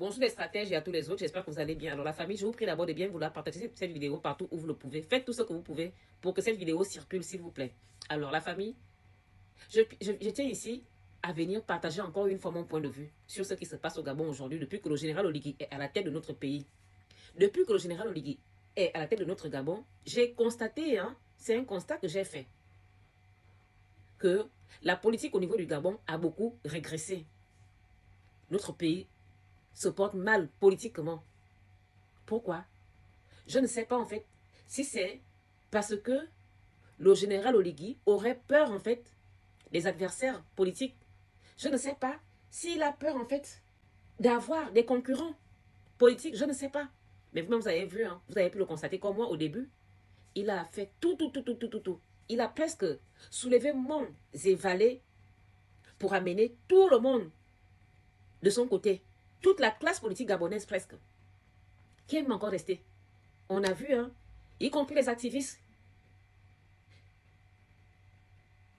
Bonjour les stratèges et à tous les autres, j'espère que vous allez bien. Alors la famille, je vous prie d'abord de bien vouloir partager cette vidéo partout où vous le pouvez. Faites tout ce que vous pouvez pour que cette vidéo circule, s'il vous plaît. Alors la famille, je tiens ici à venir partager encore une fois mon point de vue sur ce qui se passe au Gabon aujourd'hui depuis que le général Oligui est à la tête de notre pays. Depuis que le général Oligui est à la tête de notre Gabon, j'ai constaté, c'est un constat que j'ai fait, que la politique au niveau du Gabon a beaucoup régressé. Notre pays se porte mal politiquement. Pourquoi? Je ne sais pas en fait si c'est parce que le général Oligui aurait peur en fait des adversaires politiques. Je ne sais pas s'il a peur en fait d'avoir des concurrents politiques. Je ne sais pas. Mais vous-même vous avez vu, vous avez pu le constater comme moi au début. Il a fait tout. Il a presque soulevé monts et vallées pour amener tout le monde de son côté. Toute la classe politique gabonaise presque. Qui est encore resté? On a vu, y compris les activistes.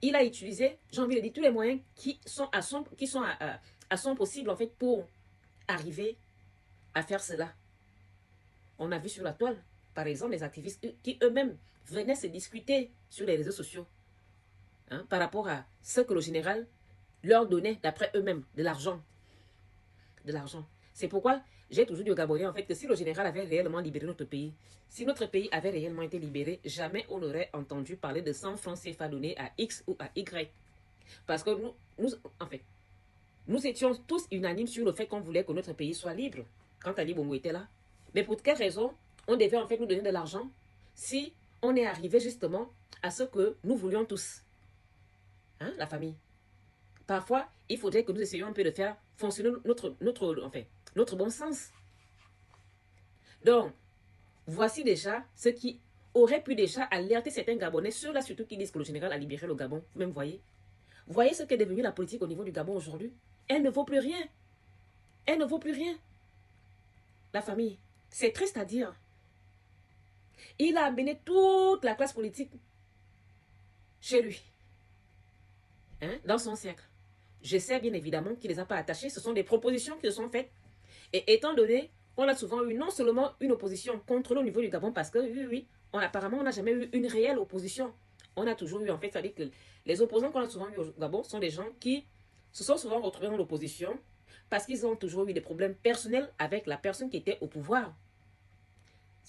Il a utilisé, j'ai envie de dire, tous les moyens qui sont à son possible, en fait, pour arriver à faire cela. On a vu sur la toile, par exemple, les activistes qui eux-mêmes venaient se discuter sur les réseaux sociaux par rapport à ce que le général leur donnait, d'après eux-mêmes, de l'argent. De l'argent. C'est pourquoi j'ai toujours dit aux Gabonais, en fait, que si le général avait réellement libéré notre pays, si notre pays avait réellement été libéré, jamais on n'aurait entendu parler de 100 francs CFA donnés à X ou à Y. Parce que en fait, nous étions tous unanimes sur le fait qu'on voulait que notre pays soit libre quand Ali Bongo était là. Mais pour quelle raison on devait en fait nous donner de l'argent si on est arrivé justement à ce que nous voulions tous, la famille. Parfois, il faudrait que nous essayions un peu de faire fonctionner notre bon sens. Donc, voici déjà ce qui aurait pu déjà alerter certains Gabonais, ceux-là surtout qui disent que le général a libéré le Gabon. Même voyez ce qu'est devenu la politique au niveau du Gabon aujourd'hui. Elle ne vaut plus rien. Elle ne vaut plus rien. La famille, c'est triste à dire. Il a amené toute la classe politique chez lui, dans son cercle. Je sais bien évidemment qu'il ne les a pas attachés. Ce sont des propositions qui se sont faites. Et étant donné qu'on a souvent eu non seulement une opposition contre au niveau du Gabon, parce que oui, apparemment, on n'a jamais eu une réelle opposition. On a toujours eu, en fait, c'est-à-dire que les opposants qu'on a souvent eu au Gabon sont des gens qui se sont souvent retrouvés dans l'opposition parce qu'ils ont toujours eu des problèmes personnels avec la personne qui était au pouvoir.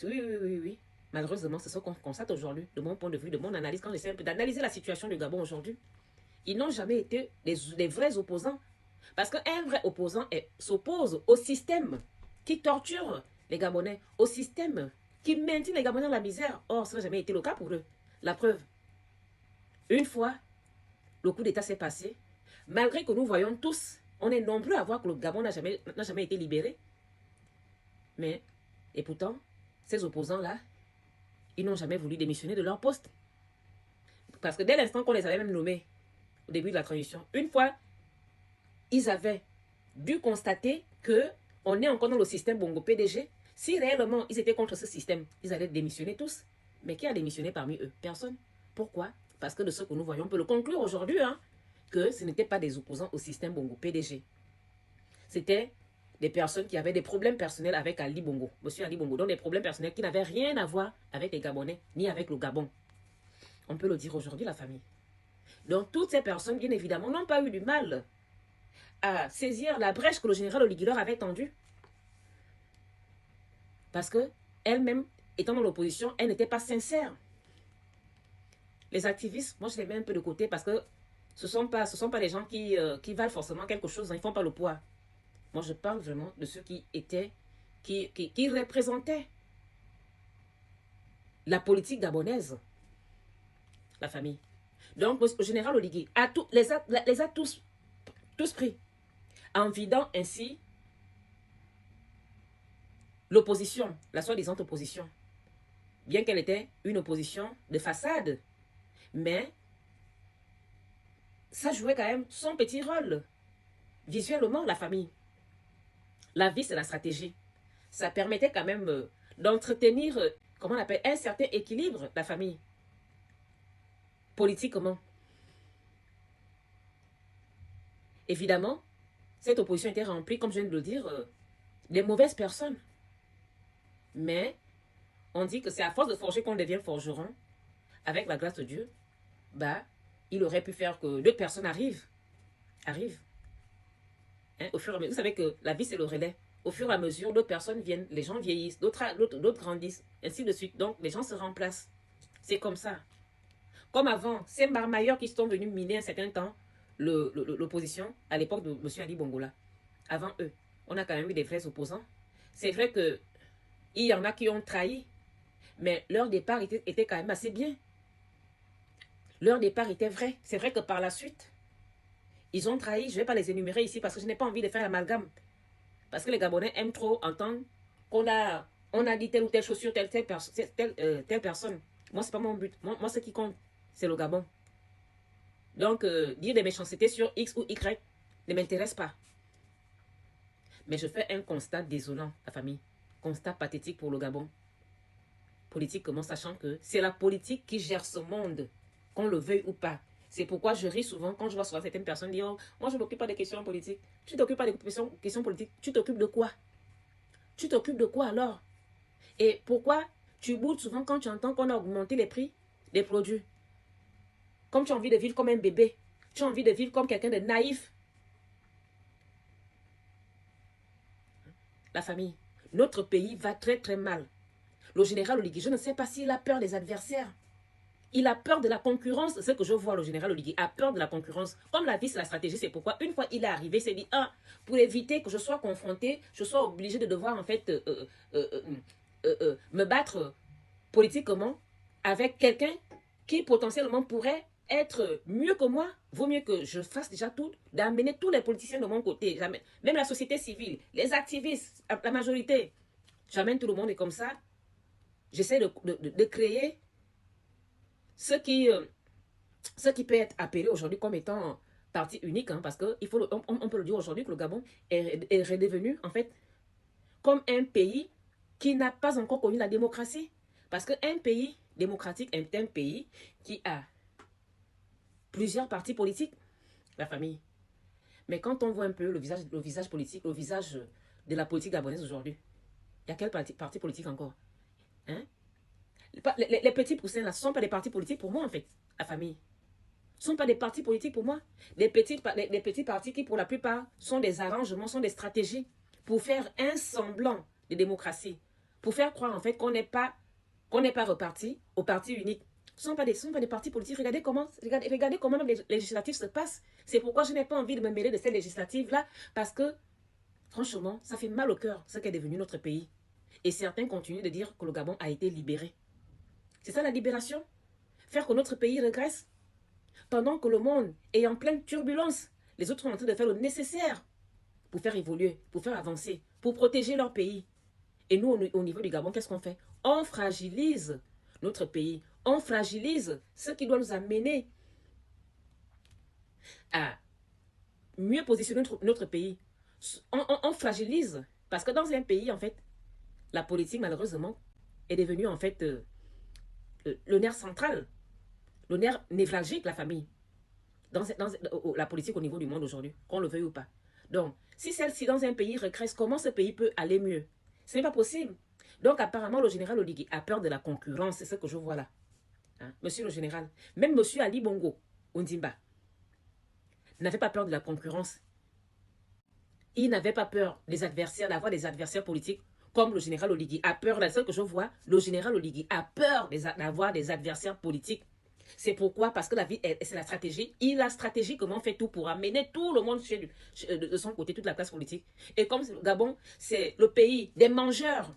Oui. Malheureusement, c'est ce qu'on constate aujourd'hui, de mon point de vue, de mon analyse, quand j'essaie un peu d'analyser la situation du Gabon aujourd'hui. Ils n'ont jamais été des vrais opposants. Parce qu'un vrai opposant s'oppose au système qui torture les Gabonais, au système qui maintient les Gabonais dans la misère. Or, ça n'a jamais été le cas pour eux. La preuve, une fois, le coup d'État s'est passé, malgré que nous voyons tous, on est nombreux à voir que le Gabon n'a jamais été libéré. Mais, et pourtant, ces opposants-là, ils n'ont jamais voulu démissionner de leur poste. Parce que dès l'instant qu'on les avait même nommés, au début de la transition, une fois, ils avaient dû constater qu'on est encore dans le système Bongo PDG. Si réellement ils étaient contre ce système, ils allaient démissionner tous. Mais qui a démissionné parmi eux? Personne. Pourquoi? Parce que de ce que nous voyons, on peut le conclure aujourd'hui, que ce n'étaient pas des opposants au système Bongo PDG. C'était des personnes qui avaient des problèmes personnels avec Ali Bongo, monsieur Ali Bongo, donc des problèmes personnels qui n'avaient rien à voir avec les Gabonais, ni avec le Gabon. On peut le dire aujourd'hui, la famille. Donc toutes ces personnes, bien évidemment, n'ont pas eu du mal à saisir la brèche que le général Oligui leur avait tendue. Parce que elle-même, étant dans l'opposition, elle n'était pas sincère. Les activistes, moi je les mets un peu de côté parce que ce sont pas les gens qui valent forcément quelque chose, ils ne font pas le poids. Moi je parle vraiment de ceux qui représentaient la politique gabonaise, la famille. Donc le général Oligui les a tous pris, en vidant ainsi l'opposition, la soi-disant opposition. Bien qu'elle était une opposition de façade, mais ça jouait quand même son petit rôle. Visuellement, la famille. La vie, c'est la stratégie. Ça permettait quand même d'entretenir, comment on appelle, un certain équilibre, la famille. Politiquement. Évidemment, cette opposition était remplie, comme je viens de le dire, des mauvaises personnes. Mais on dit que c'est à force de forger qu'on devient forgeron. Avec la grâce de Dieu, bah, il aurait pu faire que d'autres personnes arrivent. Hein, au fur et à mesure, vous savez que la vie, c'est le relais. Au fur et à mesure, d'autres personnes viennent, les gens vieillissent, d'autres grandissent, ainsi de suite. Donc, les gens se remplacent. C'est comme ça. Comme avant, ces marmailleurs qui sont venus miner un certain temps l'opposition à l'époque de M. Ali Bongola. Avant eux, on a quand même eu des vrais opposants. C'est vrai qu'il y en a qui ont trahi, mais leur départ était quand même assez bien. Leur départ était vrai. C'est vrai que par la suite, ils ont trahi. Je ne vais pas les énumérer ici parce que je n'ai pas envie de faire l'amalgame. Parce que les Gabonais aiment trop entendre qu'on a dit telle ou telle chaussure, telle personne. Moi, ce n'est pas mon but. Moi, ce qui compte, c'est le Gabon. Donc, dire des méchancetés sur X ou Y ne m'intéresse pas. Mais je fais un constat désolant, la famille. Constat pathétique pour le Gabon. Politiquement, sachant que c'est la politique qui gère ce monde, qu'on le veuille ou pas. C'est pourquoi je ris souvent quand je vois souvent certaines personnes dire oh, moi je ne m'occupe pas des questions politiques. Tu t'occupes pas des questions politiques. Tu t'occupes de quoi? Tu t'occupes de quoi alors? Et pourquoi tu boudes souvent quand tu entends qu'on a augmenté les prix des produits? Comme tu as envie de vivre comme un bébé. Tu as envie de vivre comme quelqu'un de naïf. La famille. Notre pays va très très mal. Le général Oligui, je ne sais pas s'il a peur des adversaires. Il a peur de la concurrence. Ce que je vois, le général Oligui a peur de la concurrence. Comme la vie, c'est la stratégie, c'est pourquoi une fois il est arrivé, il s'est dit, pour éviter que je sois confronté, je sois obligé de devoir en fait me battre politiquement avec quelqu'un qui potentiellement pourrait être mieux que moi, vaut mieux que je fasse déjà tout, d'amener tous les politiciens de mon côté, même la société civile, les activistes, la majorité. J'amène tout le monde et comme ça, j'essaie de créer ce qui peut être appelé aujourd'hui comme étant parti unique, hein, parce qu'on on peut le dire aujourd'hui que le Gabon est redevenu en fait comme un pays qui n'a pas encore connu la démocratie. Parce qu'un pays démocratique est un pays qui a plusieurs partis politiques, la famille. Mais quand on voit un peu le visage politique, le visage de la politique gabonaise aujourd'hui, il y a quel parti politique encore, hein? Les petits poussins là ne sont pas des partis politiques pour moi en fait, la famille. Ce ne sont pas des partis politiques pour moi. Des petits partis qui pour la plupart sont des arrangements, sont des stratégies pour faire un semblant de démocratie. Pour faire croire en fait qu'on n'est pas reparti au parti unique. Ce ne sont pas des partis politiques. Regardez comment même les législatives se passent. C'est pourquoi je n'ai pas envie de me mêler de ces législatives-là. Parce que, franchement, ça fait mal au cœur ce qu'est devenu notre pays. Et certains continuent de dire que le Gabon a été libéré. C'est ça la libération? Faire que notre pays régresse? Pendant que le monde est en pleine turbulence, les autres sont en train de faire le nécessaire pour faire évoluer, pour faire avancer, pour protéger leur pays. Et nous, au niveau du Gabon, qu'est-ce qu'on fait? On fragilise notre pays. On fragilise ce qui doit nous amener à mieux positionner notre pays. On fragilise. Parce que dans un pays, en fait, la politique, malheureusement, est devenue, en fait, le nerf central. Le nerf névralgique, la famille. Dans la politique au niveau du monde aujourd'hui, qu'on le veuille ou pas. Donc, si celle-ci, dans un pays, regresse, comment ce pays peut aller mieux? Ce n'est pas possible. Donc, apparemment, le général Oligui a peur de la concurrence. C'est ce que je vois là. Hein? Monsieur le général, même monsieur Ali Bongo Ondimba n'avait pas peur de la concurrence. Il n'avait pas peur des adversaires, d'avoir des adversaires politiques comme le général Oligui a peur. La seule que je vois, le général Oligui a peur d'avoir des adversaires politiques. C'est pourquoi, parce que la vie, c'est la stratégie. Il a stratégie comment on fait tout pour amener tout le monde de son côté, toute la classe politique. Et comme le Gabon, c'est le pays des mangeurs.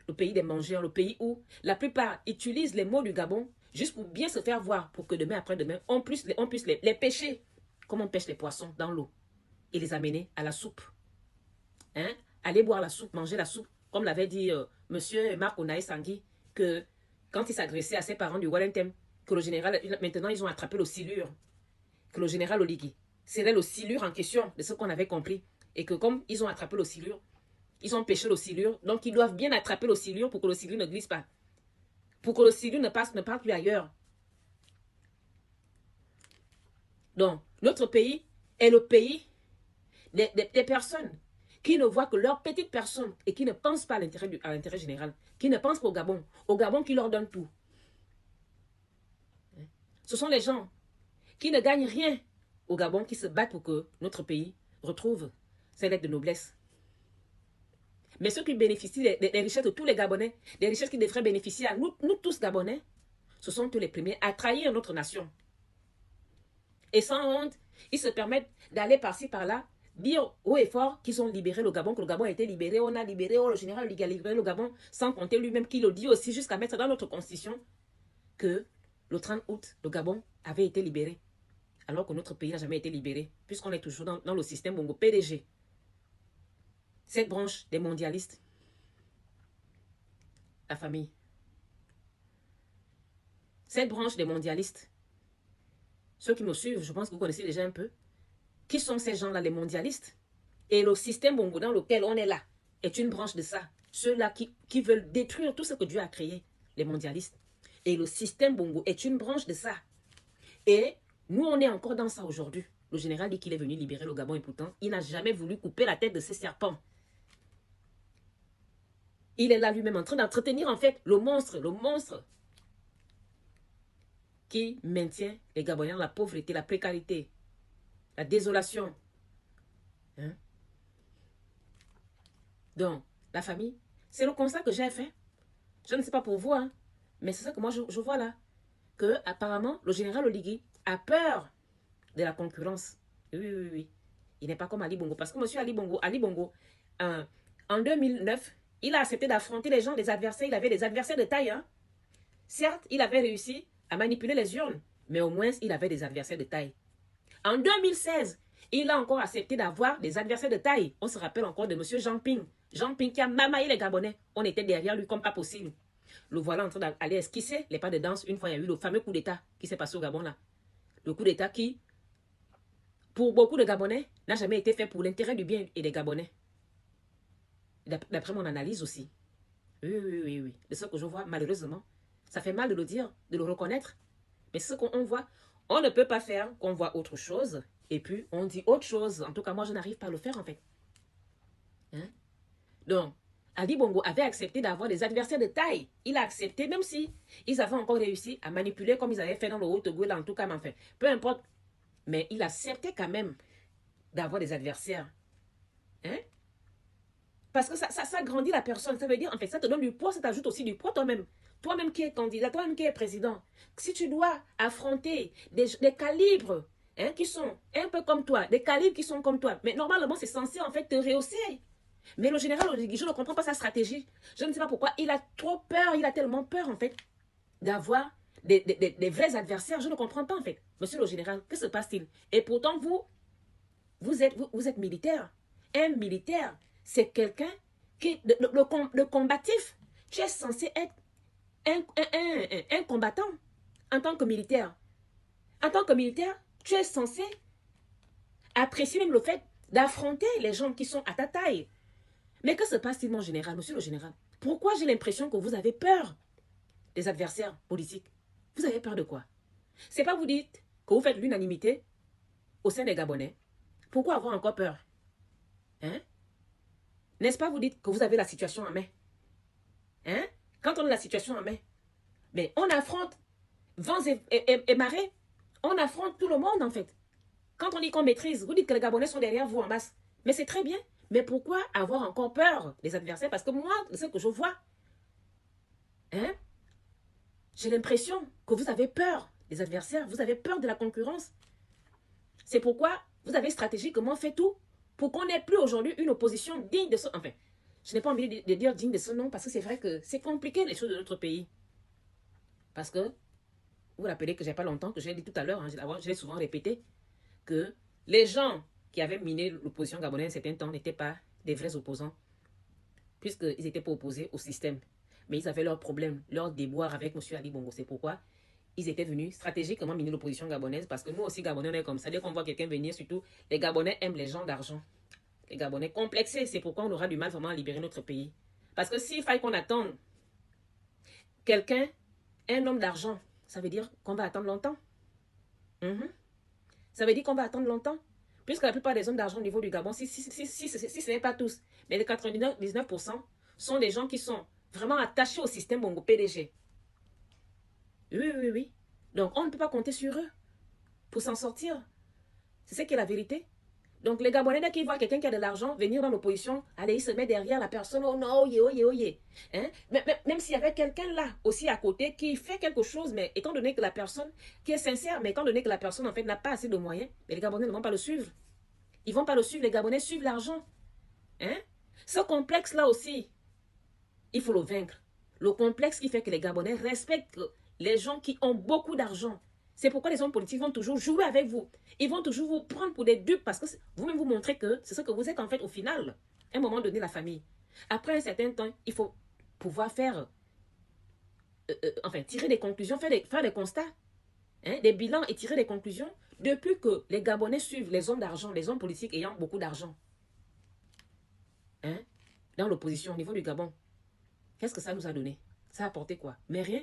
Le pays des mangeurs, le pays où la plupart utilisent les mots du Gabon juste pour bien se faire voir, pour que demain, après-demain, on puisse les pêcher, comme on pêche les poissons dans l'eau, et les amener à la soupe. Hein? Aller boire la soupe, manger la soupe, comme l'avait dit monsieur Marc Onaï Sangui, que quand il s'adressait à ses parents du Wellington, que le général, maintenant ils ont attrapé le silure, que le général Oligui serait le silure en question de ce qu'on avait compris, et que comme ils ont attrapé le silure, ils ont pêché le silure, donc ils doivent bien attraper le silure pour que le silure ne glisse pas, pour que le silure ne parte plus ailleurs. Donc, notre pays est le pays des personnes qui ne voient que leur petite personne et qui ne pensent pas à l'intérêt général, qui ne pensent pas au Gabon qui leur donne tout. Ce sont les gens qui ne gagnent rien au Gabon qui se battent pour que notre pays retrouve ses lettres de noblesse. Mais ceux qui bénéficient des richesses de tous les Gabonais, des richesses qui devraient bénéficier à nous tous Gabonais, ce sont tous les premiers à trahir notre nation. Et sans honte, ils se permettent d'aller par-ci, par-là, dire haut et fort qu'ils ont libéré le Gabon, que le Gabon a été libéré, on a libéré, le général a libéré le Gabon, sans compter lui-même qui le dit aussi jusqu'à mettre dans notre constitution que le 30 août, le Gabon avait été libéré, alors que notre pays n'a jamais été libéré, puisqu'on est toujours dans le système Bongo PDG. Cette branche des mondialistes, la famille. Cette branche des mondialistes, ceux qui me suivent, je pense que vous connaissez déjà un peu, qui sont ces gens-là, les mondialistes? Et le système Bongo dans lequel on est là est une branche de ça. Ceux-là qui veulent détruire tout ce que Dieu a créé, les mondialistes. Et le système Bongo est une branche de ça. Et nous, on est encore dans ça aujourd'hui. Le général dit qu'il est venu libérer le Gabon et pourtant, il n'a jamais voulu couper la tête de ces serpents. Il est là lui-même en train d'entretenir en fait le monstre qui maintient les Gabonais dans la pauvreté, la précarité, la désolation. Hein? Donc, la famille, c'est le constat que j'ai fait. Je ne sais pas pour vous, hein, mais c'est ça que moi je vois là. Que apparemment, le général Oligui a peur de la concurrence. Oui. Il n'est pas comme Ali Bongo. Parce que monsieur Ali Bongo, en 2009, il a accepté d'affronter les gens, des adversaires. Il avait des adversaires de taille. Hein. Certes, il avait réussi à manipuler les urnes, mais au moins, il avait des adversaires de taille. En 2016, il a encore accepté d'avoir des adversaires de taille. On se rappelle encore de monsieur Jean Ping. Jean Ping qui a mamaillé les Gabonais. On était derrière lui comme pas possible. Le voilà en train d'aller esquisser les pas de danse. Une fois, il y a eu le fameux coup d'État qui s'est passé au Gabon là. Le coup d'État qui, pour beaucoup de Gabonais, n'a jamais été fait pour l'intérêt du bien et des Gabonais. D'après mon analyse aussi. Oui. De ce que je vois, malheureusement, ça fait mal de le dire, de le reconnaître. Mais c'est ce qu'on voit. On ne peut pas faire qu'on voit autre chose et puis on dit autre chose. En tout cas, moi, je n'arrive pas à le faire en fait. Hein? Donc, Ali Bongo avait accepté d'avoir des adversaires de taille. Il a accepté, même si ils avaient encore réussi à manipuler comme ils avaient fait dans le Haut-Togo, en tout cas, mais enfin, peu importe. Mais il acceptait quand même d'avoir des adversaires. Hein? Parce que ça grandit la personne. Ça veut dire, en fait, ça te donne du poids, ça t'ajoute aussi du poids toi-même. Toi-même qui es candidat, toi-même qui es président. Si tu dois affronter des calibres hein, qui sont un peu comme toi, des calibres qui sont comme toi, mais normalement, c'est censé en fait te rehausser. Mais le général Oligui, je ne comprends pas sa stratégie. Je ne sais pas pourquoi. Il a trop peur, il a tellement peur en fait d'avoir des vrais adversaires. Je ne comprends pas en fait. Monsieur le général, que se passe-t-il? Et pourtant, vous êtes militaire. Un militaire, c'est quelqu'un qui, le combatif. Tu es censé être un combattant en tant que militaire. En tant que militaire, tu es censé apprécier même le fait d'affronter les gens qui sont à ta taille. Mais que se passe-t-il, mon général, monsieur le général? Pourquoi j'ai l'impression que vous avez peur des adversaires politiques? Vous avez peur de quoi? C'est pas vous dites que vous faites l'unanimité au sein des Gabonais. Pourquoi avoir encore peur? Hein? N'est-ce pas vous dites que vous avez la situation en main? Hein? Quand on a la situation en main, mais on affronte vents et marées. On affronte tout le monde en fait. Quand on dit qu'on maîtrise, vous dites que les Gabonais sont derrière vous en masse. Mais c'est très bien. Mais pourquoi avoir encore peur des adversaires? Parce que moi, ce que je vois, hein, j'ai l'impression que vous avez peur des adversaires. Vous avez peur de la concurrence. C'est pourquoi vous avez stratégiquement fait tout pour qu'on n'ait plus aujourd'hui une opposition digne de ce... Enfin, je n'ai pas envie de dire digne de ce nom parce que c'est vrai que c'est compliqué les choses de notre pays. Parce que, vous vous rappelez que j'ai pas longtemps, que je l'ai dit tout à l'heure, hein, je l'ai souvent répété, que les gens qui avaient miné l'opposition gabonaise un certain temps n'étaient pas des vrais opposants, puisqu'ils n'étaient pas opposés au système. Mais ils avaient leurs problèmes, leurs déboires avec M. Ali Bongo. C'est pourquoi ils étaient venus stratégiquement miner l'opposition gabonaise, parce que nous aussi, Gabonais, on est comme ça. Dès qu'on voit quelqu'un venir, surtout, les Gabonais aiment les gens d'argent. Les Gabonais complexés, c'est pourquoi on aura du mal vraiment à libérer notre pays. Parce que s'il faille qu'on attende quelqu'un, un homme d'argent, ça veut dire qu'on va attendre longtemps. Ça veut dire qu'on va attendre longtemps. Puisque la plupart des hommes d'argent au niveau du Gabon, si ce n'est pas tous, mais les 99% sont des gens qui sont vraiment attachés au système Bongo PDG. Oui, oui, oui. Donc, on ne peut pas compter sur eux pour s'en sortir. C'est ce qui est la vérité. Donc, les Gabonais, dès qu'ils voient quelqu'un qui a de l'argent venir dans l'opposition, allez, ils se mettent derrière la personne. Oh non, oye, oye, oye. Hein? Même s'il y avait quelqu'un là, aussi à côté, qui fait quelque chose, mais étant donné que la personne, qui est sincère, mais étant donné que la personne, en fait, n'a pas assez de moyens, mais les Gabonais ne vont pas le suivre. Ils ne vont pas le suivre. Les Gabonais suivent l'argent. Hein? Ce complexe-là aussi, il faut le vaincre. Le complexe qui fait que les Gabonais respectent les gens qui ont beaucoup d'argent. C'est pourquoi les hommes politiques vont toujours jouer avec vous. Ils vont toujours vous prendre pour des dupes parce que vous-même vous montrez que c'est ce que vous êtes en fait au final. À un moment donné, la famille. Après un certain temps, il faut pouvoir faire, enfin, tirer des conclusions, faire des constats, hein, des bilans et tirer des conclusions depuis que les Gabonais suivent les hommes d'argent, les hommes politiques ayant beaucoup d'argent. Hein, dans l'opposition au niveau du Gabon. Qu'est-ce que ça nous a donné? Ça a apporté quoi? Mais rien.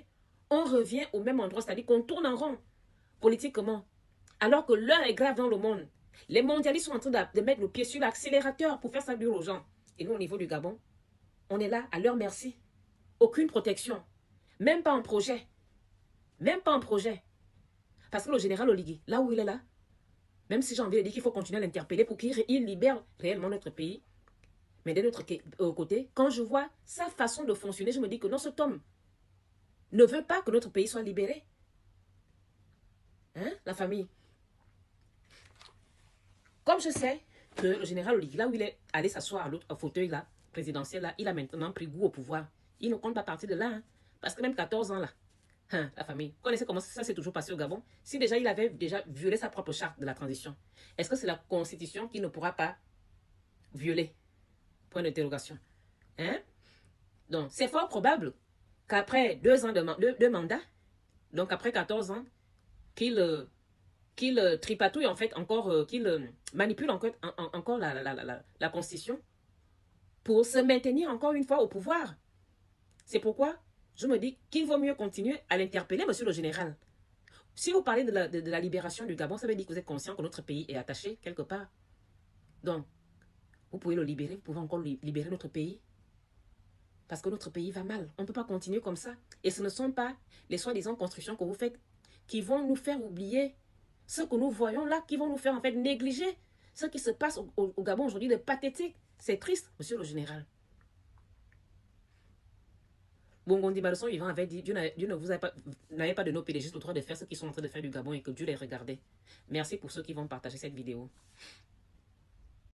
On revient au même endroit, c'est-à-dire qu'on tourne en rond. Politiquement. Alors que l'heure est grave dans le monde. Les mondialistes sont en train de mettre le pied sur l'accélérateur pour faire ça dur aux gens. Et nous, au niveau du Gabon, on est là à leur merci. Aucune protection. Même pas un projet. Même pas un projet. Parce que le général Oligui, là où il est là, même si j'ai envie de dire qu'il faut continuer à l'interpeller pour qu'il libère réellement notre pays, mais de notre côté, quand je vois sa façon de fonctionner, je me dis que non, cet homme ne veut pas que notre pays soit libéré. Hein, la famille. Comme je sais que le général Oligui, là où il est allé s'asseoir à l'autre fauteuil là, présidentiel là, il a maintenant pris goût au pouvoir. Il ne compte pas partir de là. Hein, parce que même 14 ans là, hein, la famille. Vous connaissez comment ça s'est toujours passé au Gabon? Si déjà il avait déjà violé sa propre charte de la transition, est-ce que c'est la constitution qui ne pourra pas violer? Point d'interrogation. Hein? Donc, c'est fort probable qu'après 2 ans de mandat, donc après 14 ans, qu'il tripatouille en fait encore, qu'il manipule encore la Constitution pour se maintenir encore une fois au pouvoir. C'est pourquoi je me dis qu'il vaut mieux continuer à l'interpeller, monsieur le général. Si vous parlez de la libération du Gabon, ça veut dire que vous êtes conscient que notre pays est attaché quelque part. Donc, vous pouvez le libérer, vous pouvez encore libérer notre pays. Parce que notre pays va mal. On ne peut pas continuer comme ça. Et ce ne sont pas les soi-disant constructions que vous faites qui vont nous faire oublier ce que nous voyons là, qui vont nous faire en fait négliger ce qui se passe au Gabon aujourd'hui de pathétique. C'est triste, monsieur le général. Bongondi Balusson Vivant avait dit, Dieu ne vous n'avez pas de nos PDG le droit de faire ce qu'ils sont en train de faire du Gabon et que Dieu les regardait. Merci pour ceux qui vont partager cette vidéo.